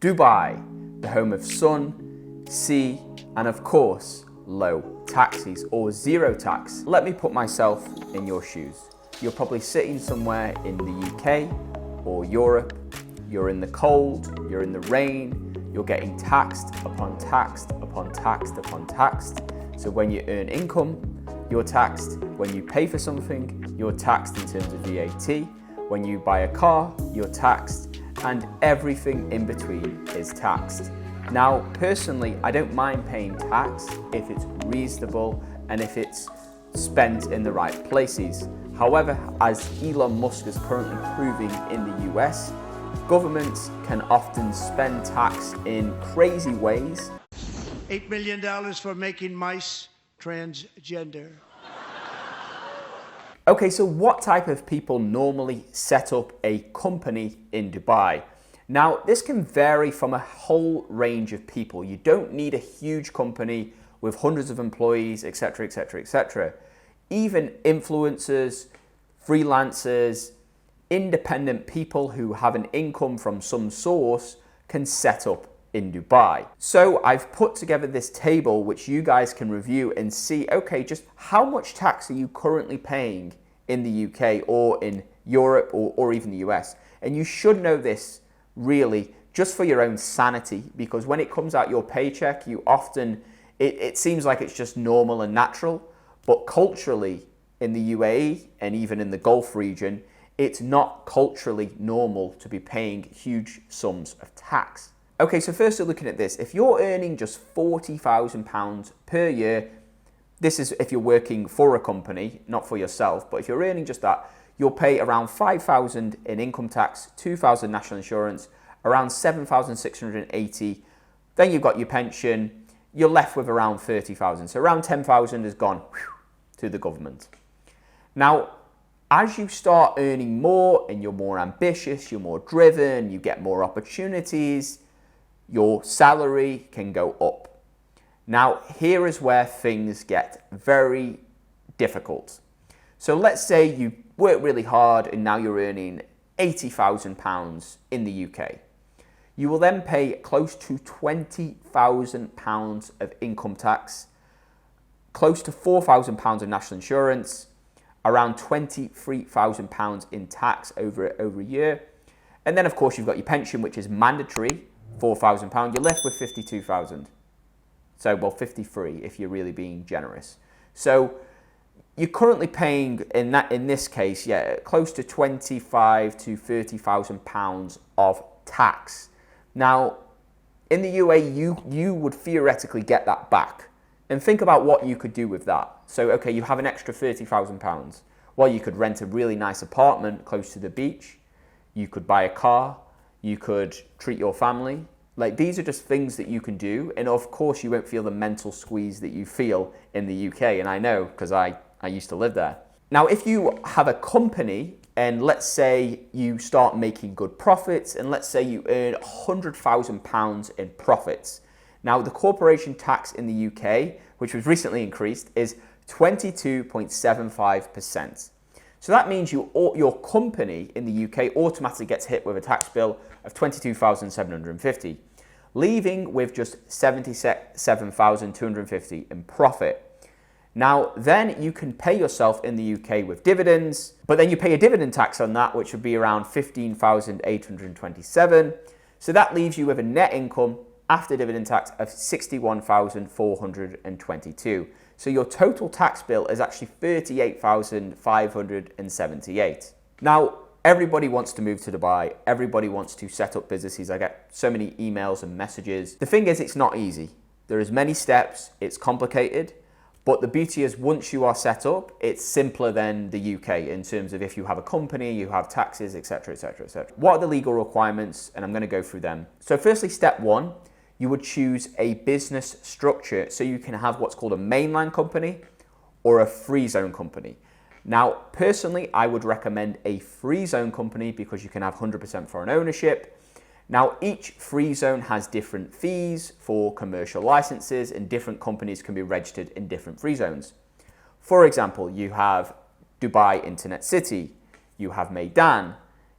Dubai, the home of sun, sea, and of course, low taxes or zero tax. Let me put myself in your shoes. You're probably sitting somewhere in the UK or Europe. You're in the cold, you're in the rain, you're getting taxed upon taxed upon taxed upon taxed. So when you earn income, you're taxed. When you pay for something, you're taxed in terms of VAT. When you buy a car, you're taxed, and everything in between is taxed. Now, personally, I don't mind paying tax if it's reasonable and if it's spent in the right places. However, as Elon Musk is currently proving in the US, governments can often spend tax in crazy ways. $8 million for making mice transgender. Okay, so what type of people normally set up a company in Dubai? Now, this can vary from a whole range of people. You don't need a huge company with hundreds of employees, etc., etc., etc. Even influencers, freelancers, independent people who have an income from some source can set up in Dubai. So I've put together this table which you guys can review and see, okay, just how much tax are you currently paying in the UK or in Europe or even the US? And you should know this really just for your own sanity, because when it comes out your paycheck, you often, it seems like it's just normal and natural, but culturally in the UAE and even in the Gulf region, it's not culturally normal to be paying huge sums of tax. Okay, so first we're looking at this. If you're earning just £40,000 per year, this is if you're working for a company, not for yourself, but if you're earning just that, you'll pay around $5,000 in income tax, $2,000 national insurance, around $7,680. Then you've got your pension, you're left with around $30,000. So around $10,000 has gone to the government. Now, as you start earning more and you're more ambitious, you're more driven, you get more opportunities, your salary can go up. Now, here is where things get very difficult. So let's say you work really hard and now you're earning £80,000 in the UK. You will then pay close to £20,000 of income tax, close to £4,000 of national insurance, around £23,000 in tax over a year. And then of course you've got your pension, which is mandatory, £4,000. You're left with £52,000. So, well, 53 if you're really being generous. So you're currently paying in this case, close to £25,000 to £30,000 of tax. Now, in the UAE, you would theoretically get that back. And think about what you could do with that. So, okay, you have an extra £30,000. Well, you could rent a really nice apartment close to the beach. You could buy a car. You could treat your family. Like, these are just things that you can do. And of course, you won't feel the mental squeeze that you feel in the UK. And I know, because I used to live there. Now, if you have a company and let's say you start making good profits and let's say you earn £100,000 in profits. Now, the corporation tax in the UK, which was recently increased, is 22.75%. So that means your company in the UK automatically gets hit with a tax bill of £22,750, leaving with just £77,250 in profit. Now, then you can pay yourself in the UK with dividends, but then you pay a dividend tax on that, which would be around £15,827. So that leaves you with a net income after dividend tax of £61,422. So your total tax bill is actually £38,578. Now, everybody wants to move to Dubai. Everybody wants to set up businesses. I get so many emails and messages. The thing is, it's not easy. There is many steps. It's complicated. But the beauty is once you are set up, it's simpler than the UK in terms of if you have a company, you have taxes, etc., etc., etc. What are the legal requirements? And I'm going to go through them. So firstly, step one, you would choose a business structure so you can have what's called a mainland company or a free zone company. Now, personally, I would recommend a free zone company because you can have 100% foreign ownership. Now, each free zone has different fees for commercial licenses and different companies can be registered in different free zones. For example, you have Dubai Internet City, you have Mainland,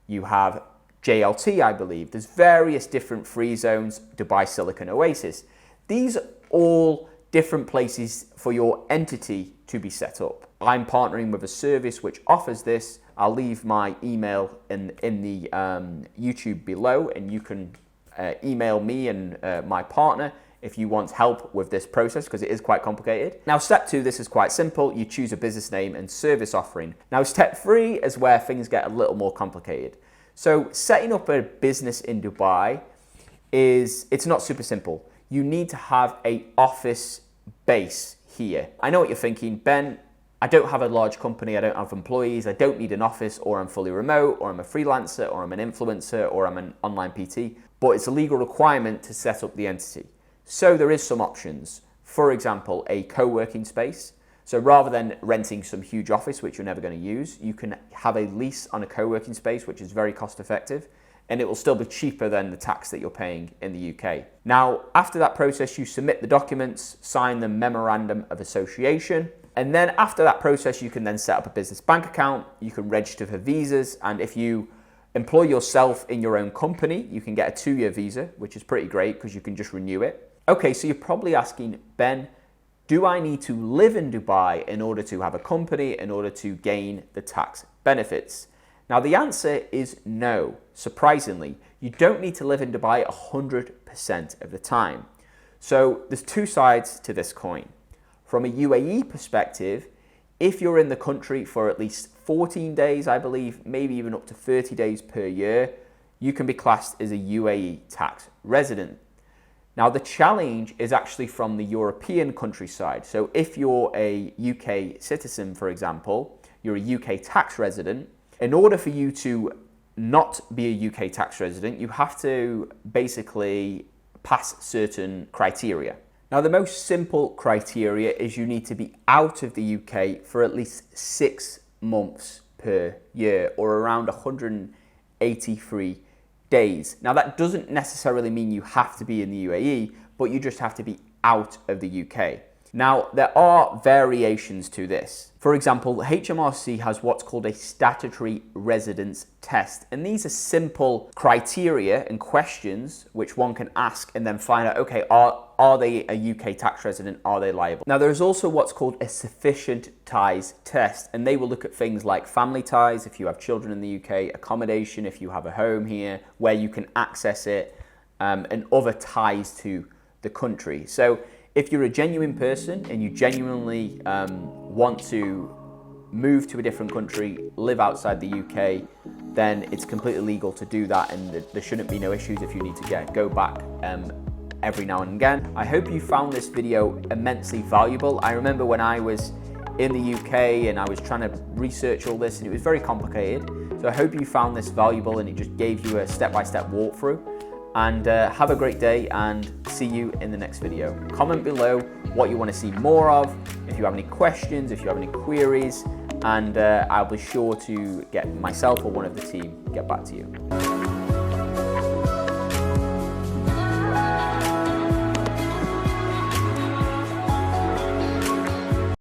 you have JLT, I believe. There's various different free zones, Dubai Silicon Oasis. These are all different places for your entity to be set up. I'm partnering with a service which offers this. I'll leave my email in the YouTube below, and you can email me and my partner if you want help with this process, because it is quite complicated. Now, step 2, this is quite simple. You choose a business name and service offering. Now, step 3 is where things get a little more complicated. So setting up a business in Dubai it's not super simple. You need to have an office base here. I know what you're thinking, Ben, I don't have a large company, I don't have employees, I don't need an office, or I'm fully remote, or I'm a freelancer, or I'm an influencer, or I'm an online PT, but it's a legal requirement to set up the entity. So there is some options. For example, a co-working space. So rather than renting some huge office, which you're never going to use, you can have a lease on a co-working space, which is very cost effective, and it will still be cheaper than the tax that you're paying in the UK. Now, after that process, you submit the documents, sign the memorandum of association, and then after that process, you can then set up a business bank account, you can register for visas, and if you employ yourself in your own company, you can get a 2-year visa, which is pretty great because you can just renew it. Okay, so you're probably asking, Ben, do I need to live in Dubai in order to have a company, in order to gain the tax benefits? Now, the answer is no. Surprisingly, you don't need to live in Dubai 100% of the time. So there's 2 sides to this coin. From a UAE perspective, if you're in the country for at least 14 days, I believe, maybe even up to 30 days per year, you can be classed as a UAE tax resident. Now, the challenge is actually from the European countryside. So if you're a UK citizen, for example, you're a UK tax resident, in order for you to not be a UK tax resident, you have to basically pass certain criteria. Now, the most simple criteria is you need to be out of the UK for at least 6 months per year, or around 183 days. Now, that doesn't necessarily mean you have to be in the UAE, but you just have to be out of the UK. Now, there are variations to this. For example, HMRC has what's called a statutory residence test, and these are simple criteria and questions which one can ask and then find out, okay, are they a UK tax resident? Are they liable? Now, there's also what's called a sufficient ties test, and they will look at things like family ties, if you have children in the UK, accommodation, if you have a home here, where you can access it, and other ties to the country. So if you're a genuine person and you genuinely want to move to a different country, live outside the UK, then it's completely legal to do that, and there shouldn't be no issues if you need to go back every now and again. I hope you found this video immensely valuable. I remember when I was in the UK and I was trying to research all this, and it was very complicated. So I hope you found this valuable and it just gave you a step-by-step walkthrough. And have a great day, and see you in the next video. Comment below what you want to see more of, if you have any questions, if you have any queries, and I'll be sure to get myself or one of the team get back to you.